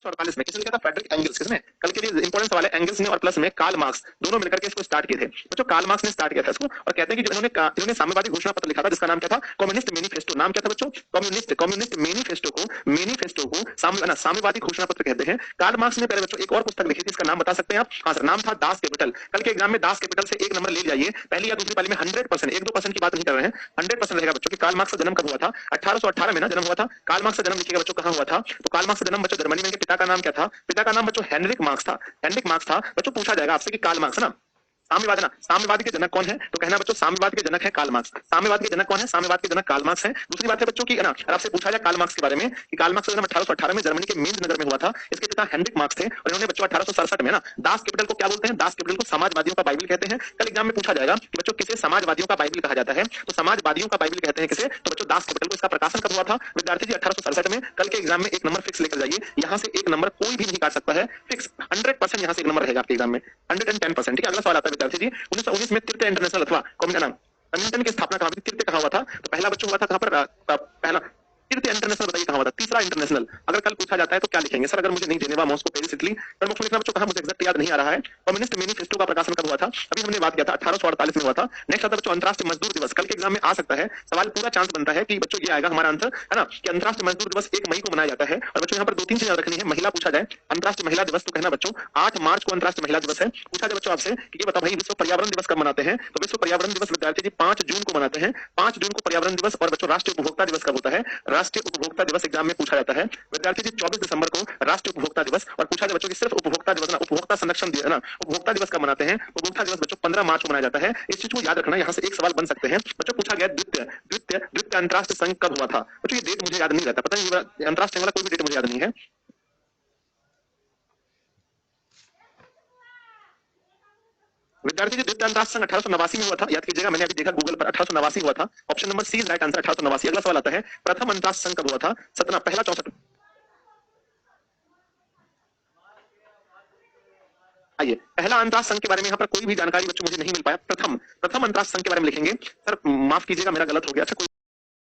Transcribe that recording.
48 में किसने लिखा था? Frederick Engels. किसने? कल के लिए इंपॉर्टेंट सवाल है। एंगल्स ने और प्लस में कार्ल मार्क्स दोनों मिलकर के इसको स्टार्ट किए थे बच्चों। कार्ल मार्क्स ने स्टार्ट किया था इसको और कहते हैं कि जो इन्होंने साम्यवादी घोषणा पत्र लिखा था जिसका नाम क्या था? Communist manifesto. नाम क्या था बच्चों? कम्युनिस्ट मैनिफेस्टो को साम्यवादी घोषणा पत्र कहते हैं। कार्ल मार्क्स ने पहले बच्चों एक और पुस्तक लिखी थी, इसका नाम बता सकते हैं आप? हाँ सर, नाम था दास कैपिटल। कल के एग्जाम में दास कैपिटल से एक नंबर ले जाइए, पहली या दूसरी पाली में 100%, 1-2% की बात नहीं कर रहे हैं, 100% रहेगा बच्चों कि कार्ल मार्क्स का जन्म कब हुआ था? 1818 में ना जन्म हुआ था। कार्ल मार्क्स का जन्म लिखिएगा बच्चों कहाँ हुआ था? तो कार्ल मार्क्स का जन्म बच्चों जर्मनी में। पिता का नाम क्या था? पिता का नाम बच्चों हेनरिक मार्क्स था। हेनरिक मार्क्स था बच्चों। पूछा जाएगा आपसे कि कार्ल मार्क्स है ना साम्यवाद, ना साम्यवाद के जनक कौन है? तो कहना बच्चों साम्यवाद के जनक है कार्ल मार्क्स। साम्यवाद के जनक कौन है? साम्यवाद के जनक कार्ल मार्क्स है। दूसरी बात है बच्चों की ना, अगर आपसे पूछा जाए कार्ल मार्क्स के बारे में कि कार्ल मार्क्स का जन्म 1818 में जर्मनी के मेंज नगर में हुआ था। इसके पिता हेनरिक मार्क्स थे और इन्होंने बच्चों 1867 में ना दास कैपिटल को क्या बोलते हैं? दास कैपिटल को समाजवादियों का बाइबल कहते हैं। कल एग्जाम में पूछा जाएगा कि बच्चों किसे समाजवादियों का बाइबल कहा जाता है? तो समाजवादियों का बाइबल कहते हैं किसे? तो बच्चों दास कैपिटल को। इसका प्रकाशन कब हुआ था विद्यार्थी जी? 1867 में। कल के एग्जाम में एक नंबर फिक्स लेकर जाइए, यहाँ से एक नंबर कोई भी नहीं काट सकता है, फिक्स 100% यहाँ से एक नंबर रहेगा आपके एग्जाम में, 110%। ठीक है, अगला सवाल आता है विद्यार्थी जी। 1919 में तृतीय इंटरनेशनल अथवा कम्युनिटन की स्थापना कहाँ हुई? तृतीय कहाँ हुआ था? तो पहला बच्चों हुआ था कहाँ पर? पहला तृतीय इंटरनेशनल बताइए कहाँ हुआ था? तीसरा इंटरनेशनल। अगर कल पूछा जाता है तो क्या लिखेंगे सर? अगर मुझे नहीं देने वाला मॉस्को पेरिस इटली, पर मुझे लिखना बच्चों कहाँ, मुझे एग्जैक्ट याद नहीं आ रहा है। कम्युनिस्ट मैनिफेस्टो का प्रकाशन कब हुआ था? अभी हमने बात किया था 1848 में हुआ था। नेक्स्ट आता है बच्चों अंतर्राष्ट्रीय मजदूर दिवस। कल के एग्जाम में आ सकता है सवाल, पूरा चांस बनता है कि बच्चों ये आएगा हमारा आंसर है ना कि अंतर्राष्ट्रीय मजदूर दिवस 1 मई को मनाया जाता है। और बच्चों यहाँ पर 2-3 चीजें रखनी है। महिला पूछा जाए, अंतर्राष्ट्रीय महिला दिवस तो कहना बच्चों 8 मार्च को अंतर्राष्ट्रीय महिला दिवस है। पूछा जाए बच्चों आपसे कि ये बता भाई विश्व पर्यावरण दिवस कब मनाते हैं? तो विश्व पर्यावरण दिवस विद्यार्थी जी 5 जून को मनाते हैं। 5 जून को पर्यावरण दिवस। और बच्चों राष्ट्रीय उपभोक्ता दिवस कब होता है? राष्ट्रीय उपभोक्ता दिवस एग्जाम में पूछा जाता है विद्यार्थी जी 24 दिसंबर को राष्ट्रीय उपभोक्ता दिवस। और पूछा जाए बच्चों की सिर्फ उपभोक्ता दिवस ना, उपभोक्ता संरक्षण दिवस ना, उपभोक्ता दिवस कब मनाते हैं? उपभोक्ता दिवस बच्चों 15 मार्च को मनाया जाता है। इस चीज को याद रखना, यहाँ से एक सवाल बन सकते हैं बच्चों। पूछा गया द्वितीय द्वितीय द्वितीय अंतर्राष्ट्रीय संघ कब हुआ था? बच्चों ये डेट मुझे याद नहीं रहता, पता नहीं अंतर्राष्ट्रीय वाला कोई भी डेट मुझे याद नहीं है। विद्यार्थी जी द्वितीय अंतर्राष्ट्रीय संघ 1889 में हुआ था, याद कीजिएगा, मैंने अभी देखा गूगल पर 1889 हुआ था। Option number C is right answer, 1889। अगला सवाल आता है प्रथम अंतर्राष्ट्रीय संघ कब हुआ था? सतना, पहला 64। आइए, पहला अंतर्राष्ट्रीय संघ के बारे में यहाँ पर कोई भी जानकारी बच्चों मुझे नहीं मिल पाया। प्रथम प्रथम अंतर्राष्ट्रीय संघ के बारे में लिखेंगे सर, माफ कीजिएगा मेरा गलत हो गया। अच्छा